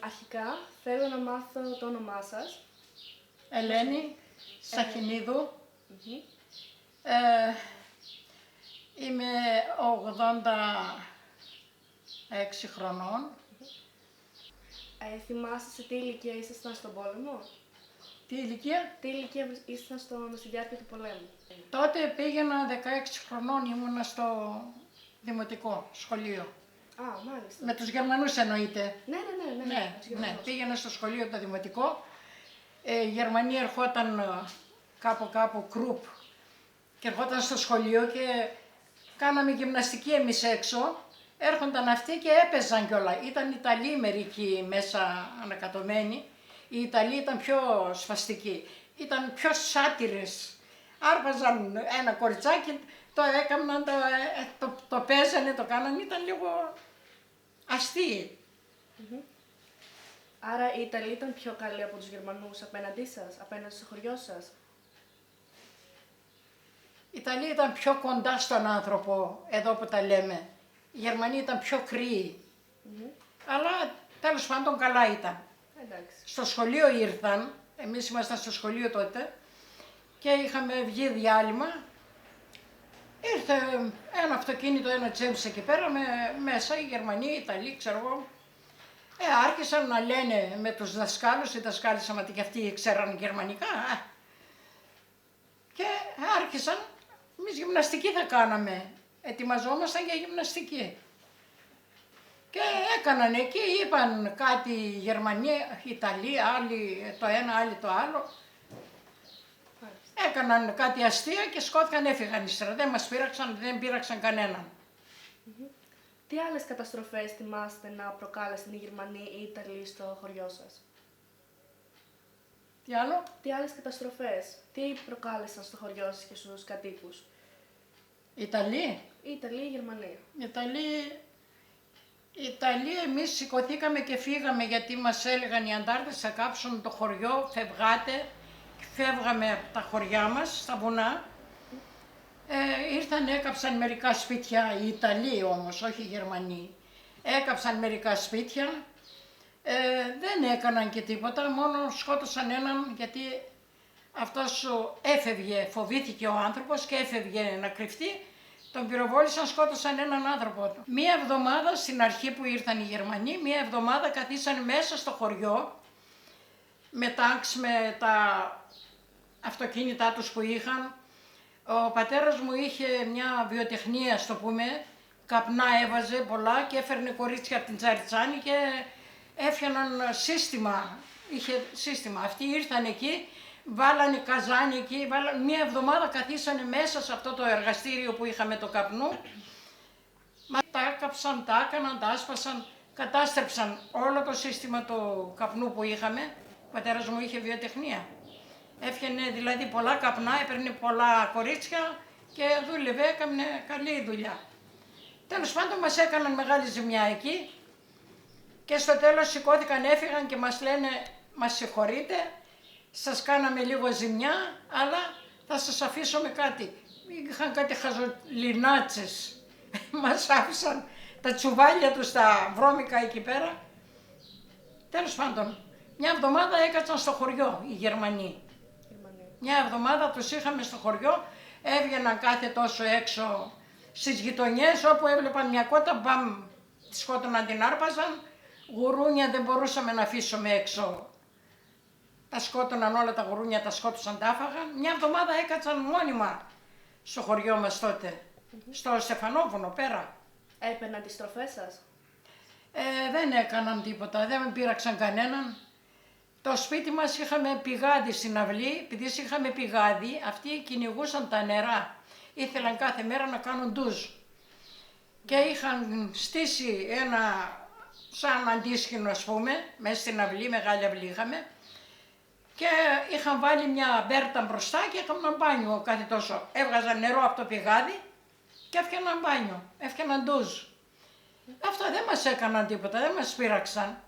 Αρχικά θέλω να μάθω το όνομά σας. Ελένη Σαχινίδου. Είμαι 86 χρονών. Θυμάστε σε τι ηλικία ήσασταν στον πόλεμο? Τι ηλικία? Τι ηλικία ήσασταν στη διάρκεια του πολέμου? Τότε πήγαινα 16 χρονών, ήμουνα στο δημοτικό σχολείο. Α, μάλιστα. Με τους Γερμανούς εννοείται. Ναι. Ναι, πήγαινα στο σχολείο το δημοτικό. Οι Γερμανοί ερχόταν κάπου κρουπ και ερχόταν στο σχολείο και κάναμε γυμναστική εμείς έξω. Έρχονταν αυτοί και έπαιζαν κιόλα. Ήταν Ιταλοί μερικοί μέσα ανακατωμένοι. Οι Ιταλοί ήταν πιο σφαστικοί, ήταν πιο σάτυρες. Άρπαζαν ένα κοριτσάκι, το έκαναν, το παίζανε, το κάνανε, ήταν λίγο αστείοι. Άρα οι Ιταλοί ήταν πιο καλοί από τους Γερμανούς απέναντί σας, απέναντι στο χωριό σας? Οι Ιταλοί ήταν πιο κοντά στον άνθρωπο, εδώ που τα λέμε. Οι Γερμανοί ήταν πιο κρύοι. Αλλά τέλος πάντων καλά ήταν. Εντάξει. Στο σχολείο ήρθαν, εμείς ήμασταν στο σχολείο τότε και είχαμε βγει διάλειμμα. Ήρθε ένα αυτοκίνητο, ένα Τζέμς εκεί πέρα, μέσα οι Γερμανοί, οι Ιταλοί, ξέρω εγώ. Άρχισαν να λένε με τους δασκάλους, οι δασκάλοι σαματί και αυτοί ξέραν γερμανικά. Και άρχισαν, εμείς γυμναστική θα κάναμε, ετοιμαζόμασταν για γυμναστική. Και έκαναν εκεί, είπαν κάτι οι Γερμανοί, οι Ιταλοί, άλλοι το ένα, άλλοι το άλλο. Έκαναν κάτι αστεία και σκόθηκαν, έφυγαν ύστερα. Δεν μας πείραξαν, δεν πείραξαν κανέναν. Τι άλλες καταστροφές θυμάστε να προκάλεσαν οι Γερμανοί ή οι Ιταλοί στο χωριό σας? Τι άλλο? Τι άλλες καταστροφές, τι προκάλεσαν στο χωριό σας και στους κατοίκους? Οι Ιταλοί. Οι Ιταλοί ή οι Γερμανοί? Οι Ιταλοί εμείς σηκωθήκαμε και φύγαμε γιατί μας έλεγαν οι αντάρτες θα κάψουν το χωριό, φευγάτε. Φεύγαμε από τα χωριά μας, στα βουνά. Ήρθαν, έκαψαν μερικά σπίτια, οι Ιταλοί όμως, όχι οι Γερμανοί. Έκαψαν μερικά σπίτια, δεν έκαναν και τίποτα, μόνο σκότωσαν έναν γιατί αυτός έφευγε, φοβήθηκε ο άνθρωπος και έφευγε να κρυφτεί. Τον πυροβόλησαν, σκότωσαν έναν άνθρωπο. Μία εβδομάδα στην αρχή που ήρθαν οι Γερμανοί, μία εβδομάδα καθίσαν μέσα στο χωριό, με τάγκς, με τα αυτοκίνητά τους που είχαν. Ο πατέρας μου είχε μια βιοτεχνία, στο πούμε, καπνά έβαζε πολλά και έφερνε κορίτσια από την Τζαριτσάνη και έφτιαναν σύστημα, είχε σύστημα. Αυτοί ήρθαν εκεί, βάλανε καζάνι εκεί, μια εβδομάδα καθίσανε μέσα σε αυτό το εργαστήριο που είχαμε το καπνού. Μα τα έκαψαν, τα έκαναν, τα άσπασαν, κατάστρεψαν όλο το σύστημα του καπνού που είχαμε. Ο πατέρας μου είχε βιοτεχνία. Έφτιανε δηλαδή πολλά καπνά, έπαιρνε πολλά κορίτσια και δούλευε, έκανε καλή δουλειά. Τέλος πάντων μας έκαναν μεγάλη ζημιά εκεί και στο τέλος σηκώθηκαν, έφυγαν και μας λένε μας συγχωρείτε, σας κάναμε λίγο ζημιά, αλλά θα σας αφήσουμε κάτι. Είχαν κάτι χαζολινάτσες, μας άφησαν τα τσουβάλια τους, τα βρώμικα εκεί πέρα. Τέλος πάντων, μια εβδομάδα έκατσαν στο χωριό οι Γερμανοί. Μια εβδομάδα τους είχαμε στο χωριό, έβγαιναν κάθε τόσο έξω στις γειτονιές, όπου έβλεπαν μια κότα, μπαμ, τη σκότωναν, την άρπαζαν. Γουρούνια δεν μπορούσαμε να αφήσουμε έξω. Τα σκότωναν όλα τα γουρούνια, τα σκότωσαν, τα άφαγαν. Μια εβδομάδα έκατσαν μόνιμα στο χωριό μας τότε, στο Στεφανόβουνο πέρα. Έπαιρναν τις τροφές σας? Δεν έκαναν τίποτα, δεν με πείραξαν κανέναν. Το σπίτι μας είχαμε πηγάδι στην αυλή, επειδή είχαμε πηγάδι, αυτοί κυνηγούσαν τα νερά. Ήθελαν κάθε μέρα να κάνουν ντουζ. Και είχαν στήσει ένα σαν αντίσχυνο, ας πούμε, μέσα στην αυλή, μεγάλη αυλή είχαμε. Και είχαν βάλει μια μπέρτα μπροστά και έκαναν μπάνιο κάθε τόσο. Έβγαζαν νερό από το πηγάδι και έφτιαναν μπάνιο, έφτιαναν ντουζ. Αυτά δεν μας έκαναν τίποτα, δεν μας πείραξαν.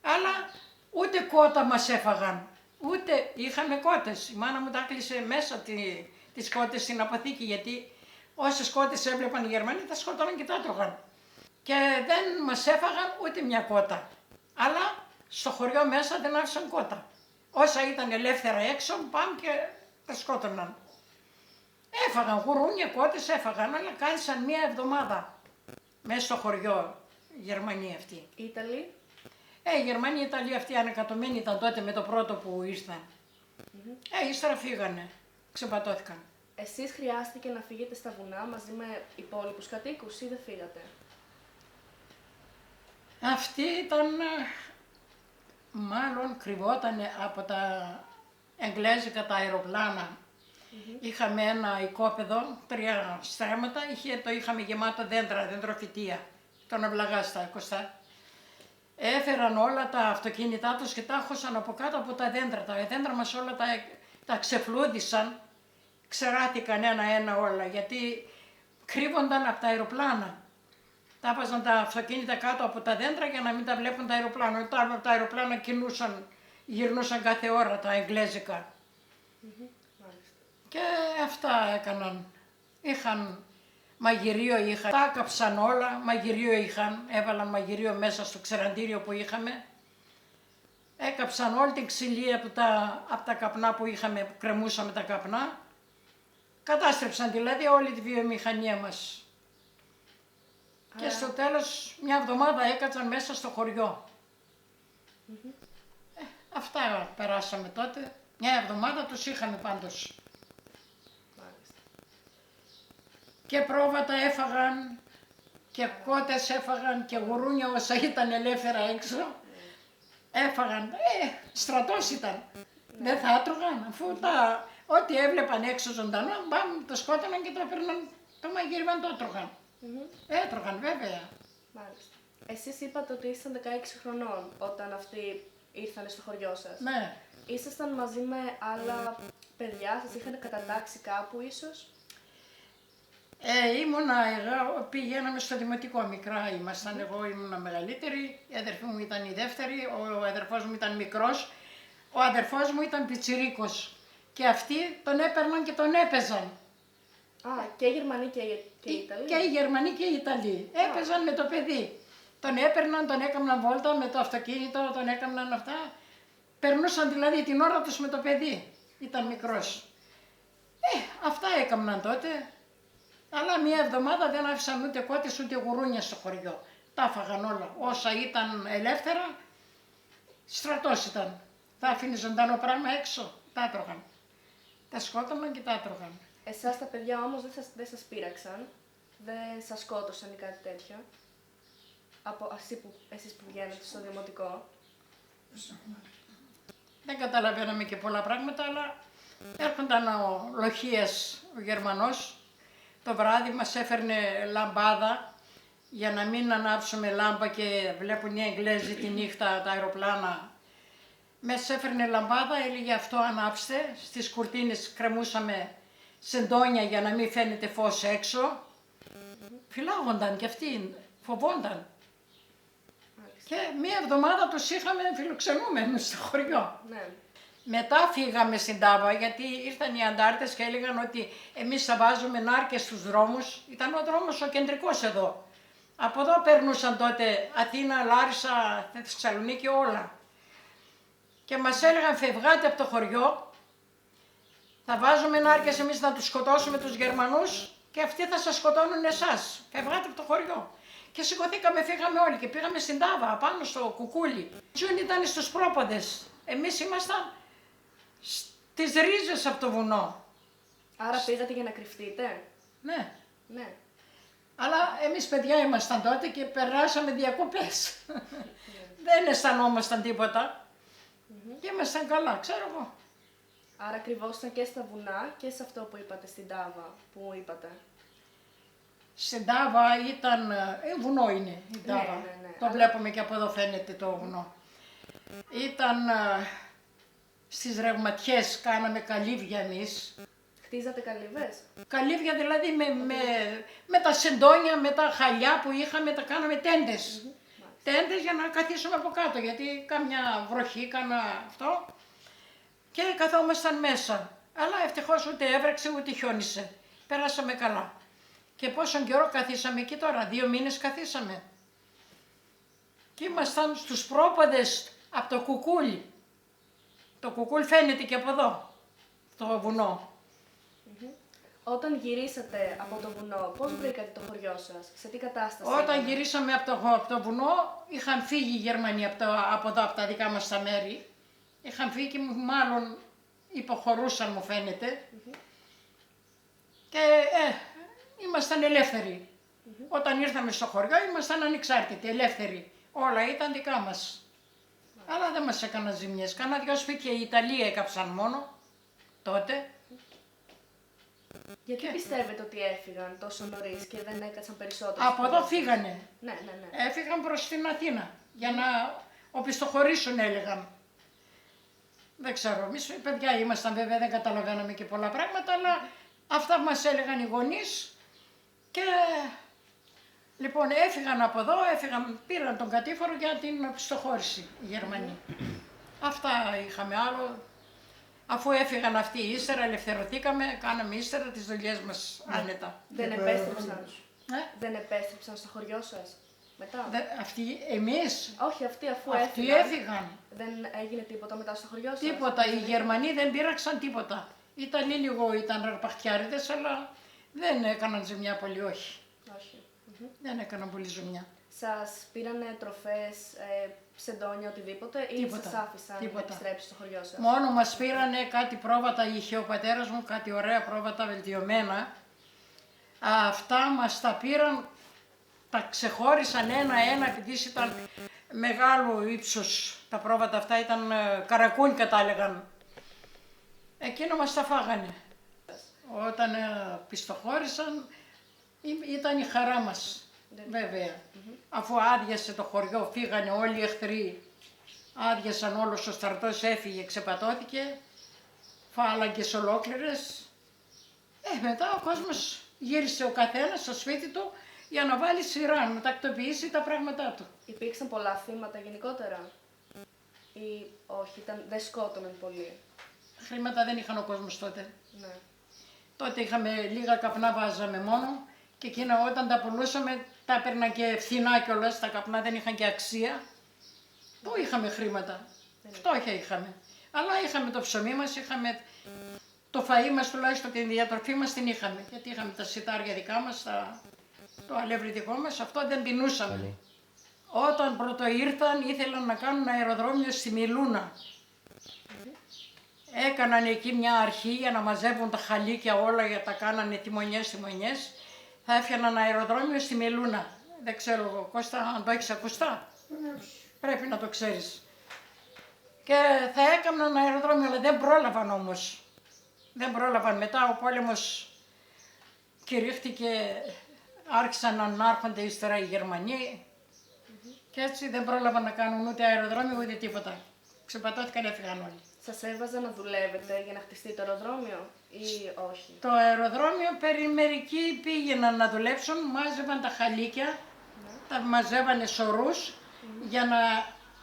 Αλλά ούτε κότα μας έφαγαν, ούτε είχαμε κότες. Η μάνα μου τα κλείσε μέσα τις κότες στην αποθήκη, γιατί όσες κότες έβλεπαν οι Γερμανοί τα σκότωναν και τα έτρωγαν. Και δεν μας έφαγαν ούτε μια κότα. Αλλά στο χωριό μέσα δεν άφησαν κότα. Όσα ήταν ελεύθερα έξω, πάμε και τα σκότωναν. Έφαγαν γουρούνια, κότες έφαγαν, αλλά κάθισαν 1 εβδομάδα μέσα στο χωριό οι Γερμανοί αυτοί. Οι Ιταλοί. Οι Γερμανοί, οι Ιταλοί αυτοί ανεκατομένοι ήταν τότε με το πρώτο που ήρθαν. Ύστερα φύγανε, ξεπατώθηκαν. Εσείς χρειάστηκε να φύγετε στα βουνά μαζί με υπόλοιπους κατοίκους ή δεν φύγατε? Αυτή ήταν, μάλλον κρυβόταν από τα εγγλέζικα τα αεροπλάνα. Είχαμε ένα οικόπεδο, 3 στρέμματα, το είχαμε γεμάτο δέντρα, δεντροφυτεία, τον αυλαγάστα, Κωστά. Έφεραν όλα τα αυτοκίνητά τους και τα άχωσαν από κάτω από τα δέντρα. Τα δέντρα μας όλα τα ξεφλούδισαν, ξεράθηκαν ένα-ένα όλα, γιατί κρύβονταν από τα αεροπλάνα. Τα βάζαν τα αυτοκίνητα κάτω από τα δέντρα για να μην τα βλέπουν τα αεροπλάνα. Τα αεροπλάνα γυρνούσαν κάθε ώρα τα εγγλέζικα. Και αυτά έκαναν. Είχαν μαγειρίο, τα κάψαν όλα, μαγειρίο είχαν, έβαλαν μαγειρίο μέσα στο ξεραντήριο που είχαμε. Έκαψαν όλη την ξυλία από τα καπνά που είχαμε, που κρεμούσαμε τα καπνά. Κατάστρεψαν δηλαδή όλη τη βιομηχανία μας. Και στο τέλος 1 εβδομάδα έκατσαν μέσα στο χωριό. Αυτά περάσαμε τότε. 1 εβδομάδα τους είχαμε πάντως. Και πρόβατα έφαγαν και κότες έφαγαν και γουρούνια όσα ήταν ελεύθερα έξω. Έφαγαν. Στρατός ήταν. Δεν θα έτρωγαν, αφού ό,τι έβλεπαν έξω ζωντανό, το σκότωναν και το έπαιρναν, το μαγείρευαν, το έτρωγαν. Έτρωγαν βέβαια. Μάλιστα. Εσείς είπατε ότι ήσασταν 16 χρονών όταν αυτοί ήρθαν στο χωριό σας. Ναι. Ήσασταν μαζί με άλλα παιδιά, σας είχαν κατατάξει κάπου ίσως? Πηγαίναμε στο δημοτικό, μικρά ήμασταν, εγώ ήμουν μεγαλύτερη, η αδερφή μου ήταν η δεύτερη, ο αδερφός μου ήταν μικρός, ο αδερφός μου ήταν πιτσιρίκος και αυτοί τον έπαιρναν και τον έπαιζαν. Και οι Γερμανοί και οι Ιταλοί. Και οι Γερμανοί και οι Ιταλοί. Έπαιζαν με το παιδί. Τον έπαιρναν, τον έκαναν βόλτα με το αυτοκίνητο, τον έκαναν αυτά. Περνούσαν δηλαδή την ώρα τους με το παιδί. Ήταν μικρός. Αυτά έκαναν τότε. Αλλά 1 εβδομάδα δεν άφησαν ούτε κότες ούτε γουρούνια στο χωριό. Τα έφαγαν όλα. Όσα ήταν ελεύθερα, στρατός ήταν. Τα άφηνε ζωντανό πράγμα έξω, τα έτρωγαν. Τα σκότωναν και τα έτρωγαν. Εσάς τα παιδιά όμως δεν σας πείραξαν, δεν σας σκότωσαν ή κάτι τέτοιο? Από εσείς που βγαίνετε στο δημοτικό. Δεν καταλαβαίναμε και πολλά πράγματα, αλλά έρχονταν ο Λοχίας, ο Γερμανός, το βράδυ μας έφερνε λαμπάδα για να μην ανάψουμε λάμπα και βλέπουν οι Εγγλέζοι τη νύχτα τα αεροπλάνα. Μέσα έφερνε λαμπάδα, έλεγε αυτό ανάψτε, στις κουρτίνες κρεμούσαμε σεντόνια για να μην φαίνεται φως έξω. Φυλάγονταν κι αυτοί, φοβόνταν. Και 1 εβδομάδα τους είχαμε φιλοξενούμενους στο χωριό. Ναι. Μετά φύγαμε στην Τάβα, γιατί ήρθαν οι αντάρτες και έλεγαν ότι εμείς θα βάζουμε νάρκες στους δρόμους. Ήταν ο δρόμος ο κεντρικός εδώ. Από εδώ περνούσαν τότε Αθήνα, Λάρισα, Θεσσαλονίκη, όλα. Και μας έλεγαν φευγάτε από το χωριό, θα βάζουμε νάρκες εμείς να τους σκοτώσουμε τους Γερμανούς και αυτοί θα σας σκοτώνουν εσάς. Φευγάτε από το χωριό. Και σηκωθήκαμε, φύγαμε όλοι και πήγαμε στην Τάβα, πάνω στο κουκούλι. Τζουν ήταν στους πρόποδες. Εμείς ήμασταν στις ρίζες από το βουνό. Άρα πήγατε για να κρυφτείτε? Ναι. Ναι. Αλλά εμείς παιδιά ήμασταν τότε και περάσαμε διακοπές. Δεν αισθανόμασταν τίποτα. Και ήμασταν καλά, ξέρω εγώ. Άρα κρυβόσασταν και στα βουνά και σε αυτό που είπατε στην Τάβα, που είπατε. Στην Τάβα ήταν, βουνό είναι η Τάβα, Ναι. το βλέπουμε και από εδώ φαίνεται το βουνό. Ήταν στις ρευματιές, κάναμε καλύβια εμείς. Χτίζατε καλύβες? Καλύβια δηλαδή με τα σεντόνια, με τα χαλιά που είχαμε, τα κάναμε τέντες. Τέντες για να καθίσουμε από κάτω, γιατί κάμια βροχή, κάνα αυτό. Και καθόμασταν μέσα. Αλλά ευτυχώς ούτε έβρεξε ούτε χιόνισε. Πέρασαμε καλά. Και πόσον καιρό καθίσαμε εκεί τώρα, 2 μήνες καθίσαμε. Και ήμασταν στους πρόποδες από το Κουκούλ. Το Κουκούλ φαίνεται και από εδώ, το βουνό. Όταν γυρίσατε από το βουνό, πώς βρήκατε το χωριό σας, σε τι κατάσταση Όταν ήταν? γυρίσαμε από το βουνό, είχαν φύγει οι Γερμανοί από εδώ, από τα δικά μας τα μέρη. Είχαν φύγει και μάλλον υποχωρούσαν, μου φαίνεται. Και ήμασταν ελεύθεροι. Όταν ήρθαμε στο χωριό ήμασταν ανεξάρτητοι, ελεύθεροι. Όλα ήταν δικά μας. Αλλά δεν μας έκαναν ζημιές. Κάνα δυο σπίτια οι Ιταλοί έκαψαν μόνο τότε. Γιατί πιστεύετε ότι έφυγαν τόσο νωρίς και δεν έκατσαν περισσότερο? Από εδώ φύγανε. Ναι, ναι, ναι. Έφυγαν προς την Αθήνα για να οπισθοχωρήσουν, έλεγαν. Δεν ξέρω, εμείς παιδιά ήμασταν, βέβαια δεν καταλαβαίναμε και πολλά πράγματα, αλλά αυτά μας έλεγαν οι γονείς και λοιπόν έφυγαν από εδώ, πήραν τον κατήφορο για την οπισθοχώρηση οι Γερμανοί. Αυτά είχαμε άλλο. Αφού έφυγαν αυτοί ύστερα, ελευθερωθήκαμε, κάναμε ύστερα τις δουλειές μας άνετα. Δεν επέστρεψαν. Ε? Δεν επέστρεψαν στο χωριό σας μετά? Αυτοί, εμείς, Όχι, αυτοί αφού αυτοί έφυγαν. έφυγαν. Δεν έγινε τίποτα μετά στο χωριό σας? Τίποτα, οι Γερμανοί δεν πήραξαν τίποτα. Οι Ιταλοί λίγο ήταν αρπαχτιάριδες, αλλά δεν έκαναν ζημιά πολύ, όχι. Όχι. Δεν έκαναν πολύ ζημιά. Σας πήρανε τροφές, ψεντόνια, οτιδήποτε ή Τίποτα, σας άφησαν να τίποτα. επιστρέψει στο χωριό σας? Μόνο μας πήρανε κάτι πρόβατα, είχε ο πατέρας μου κάτι ωραία πρόβατα βελτιωμένα. Αυτά μας τα πήραν, τα ξεχώρισαν ένα-ένα, επειδή ήταν μεγάλο ύψος. Τα πρόβατα αυτά ήταν καρακούνικα, τα έλεγαν. Εκείνο μας τα φάγανε. Όταν πιστοχώρησαν ήταν η χαρά μας, βέβαια. Αφού άδειασε το χωριό, φύγανε όλοι οι εχθροί. Άδειασαν, όλος ο στρατός έφυγε, ξεπατώθηκε. Φάλαγγες ολόκληρες. Μετά ο κόσμος γύρισε ο καθένας στο σπίτι του για να βάλει σειρά, να τακτοποιήσει τα πράγματά του. Υπήρξαν πολλά θύματα γενικότερα ή όχι, δεν σκότωναν πολύ? Χρήματα δεν είχαν ο κόσμος τότε. Ναι. Τότε είχαμε λίγα καπνά, βάζαμε μόνο και εκείνα όταν τα πουλούσαμε τα έπαιρναν και φθηνά κιόλας, τα καπνά δεν είχαν και αξία. Πού είχαμε χρήματα, φτώχεια είχαμε. Αλλά είχαμε το ψωμί μας, είχαμε το φαΐ μας, τουλάχιστον την διατροφή μας την είχαμε. Γιατί είχαμε τα σιτάρια δικά μας, το αλεύρι δικό μας, αυτό δεν πεινούσαμε. Όταν πρώτο ήρθαν ήθελαν να κάνουν αεροδρόμιο στη Μιλούνα. Έκαναν εκεί μια αρχή για να μαζεύουν τα χαλίκια όλα, για τα κάνανε τιμονιές. Θα έφτιαναν αεροδρόμιο στη Μιλούνα. Δεν ξέρω εγώ, Κώστα, αν το έχεις ακουστά. Πρέπει να το ξέρεις. Και θα έκαναν αεροδρόμιο, αλλά δεν πρόλαβαν όμως. Δεν πρόλαβαν. Μετά ο πόλεμος κηρύχθηκε, άρχισαν να ανάρχονται ύστερα οι Γερμανοί και έτσι δεν πρόλαβαν να κάνουν ούτε αεροδρόμιο ούτε τίποτα. Ξεπατώθηκαν, έφυγαν όλοι. Σας έβαζαν να δουλεύετε για να χτιστεί το αεροδρόμιο ή όχι? Το αεροδρόμιο μερικοί πήγαιναν να δουλέψουν, μάζευαν τα χαλίκια, τα μαζεύανε σωρούς για να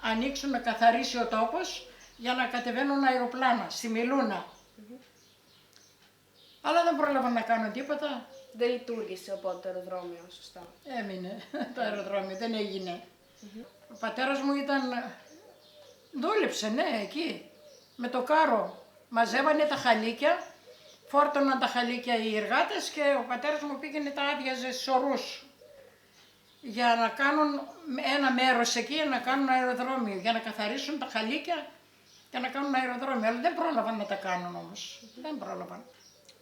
ανοίξουν, να καθαρίσει ο τόπος, για να κατεβαίνουν αεροπλάνα στη Μιλούνα. Αλλά δεν πρόλαβαν να κάνουν τίποτα. Δεν λειτουργήσε οπότε το αεροδρόμιο, σωστά? Έμεινε το αεροδρόμιο, δεν έγινε. Ο πατέρας μου δούλεψε, ναι, εκεί, με το κάρο. Μαζεύανε τα χαλίκια, φόρτωναν τα χαλίκια οι εργάτες και ο πατέρας μου πήγαινε, τα άδειαζε σωρούς για να κάνουν ένα μέρος εκεί, για να κάνουν αεροδρόμιο, για να καθαρίσουν τα χαλίκια και να κάνουν αεροδρόμιο. Αλλά δεν πρόλαβαν να τα κάνουν όμως, δεν πρόλαβαν.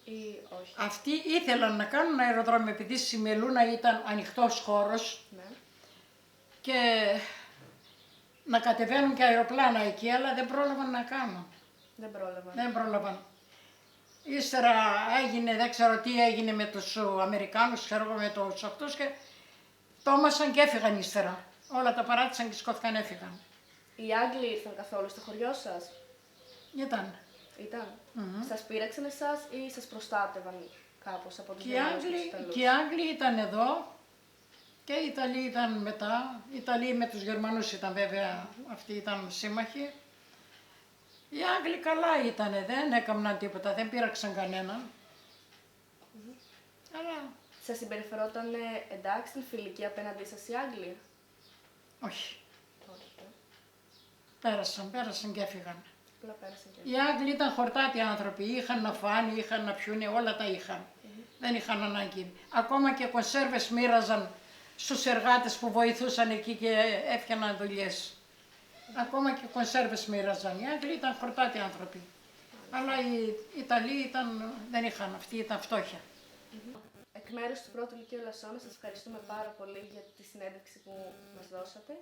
Ή όχι? Αυτοί ήθελαν να κάνουν αεροδρόμιο επειδή στη Μελούνα ήταν ανοιχτός χώρος, Ναι. και να κατεβαίνουν και αεροπλάνα εκεί, αλλά δεν πρόλαβαν να κάνουν. Δεν πρόλαβαν. Δεν πρόλαβαν. Ύστερα έγινε, δεν ξέρω τι έγινε με τους Αμερικάνους, ξέρω εγώ, με τους αυτούς και τόμασαν και έφυγαν ύστερα. Όλα τα παράτησαν και σκόθηκαν, έφυγαν. Οι Άγγλοι ήρθαν καθόλου στο χωριό σας? Ήταν. Ήταν. Σας πείραξαν εσάς ή σας προστάτευαν κάπως από τους Και οι Γερμανούς και τους Άγγλοι, Ιταλούς? και οι Άγγλοι ήταν εδώ και οι Ιταλοί ήταν μετά. Οι Ιταλοί με τους Γερμανούς ήταν βέβαια, αυτοί ήταν σύμμαχοι. Οι Άγγλοι καλά ήτανε, δεν έκαναν τίποτα, δεν πείραξαν κανέναν. Αλλά Σας συμπεριφερόταν εντάξει στην φιλική απέναντί σας οι Άγγλοι? όχι. Πέρασαν και έφυγαν. Απλά πέρασαν και. Οι Άγγλοι ήταν χορτάτοι άνθρωποι, είχαν να φάνε, είχαν να πιούνε, όλα τα είχαν. Δεν είχαν ανάγκη. Ακόμα και κονσέρβες μοίραζαν στους εργάτες που βοηθούσαν εκεί και έφτιαναν δουλειές. Ακόμα και κονσέρβες μοίραζαν. Οι Άγγλοι ήταν χορτάτοι άνθρωποι. Αλλά οι Ιταλοί δεν είχαν, αυτοί ήταν φτώχεια. Εκ μέρους του Πρώτου Λυκείου Λασσώνας, σας ευχαριστούμε πάρα πολύ για τη συνέντευξη που μας δώσατε.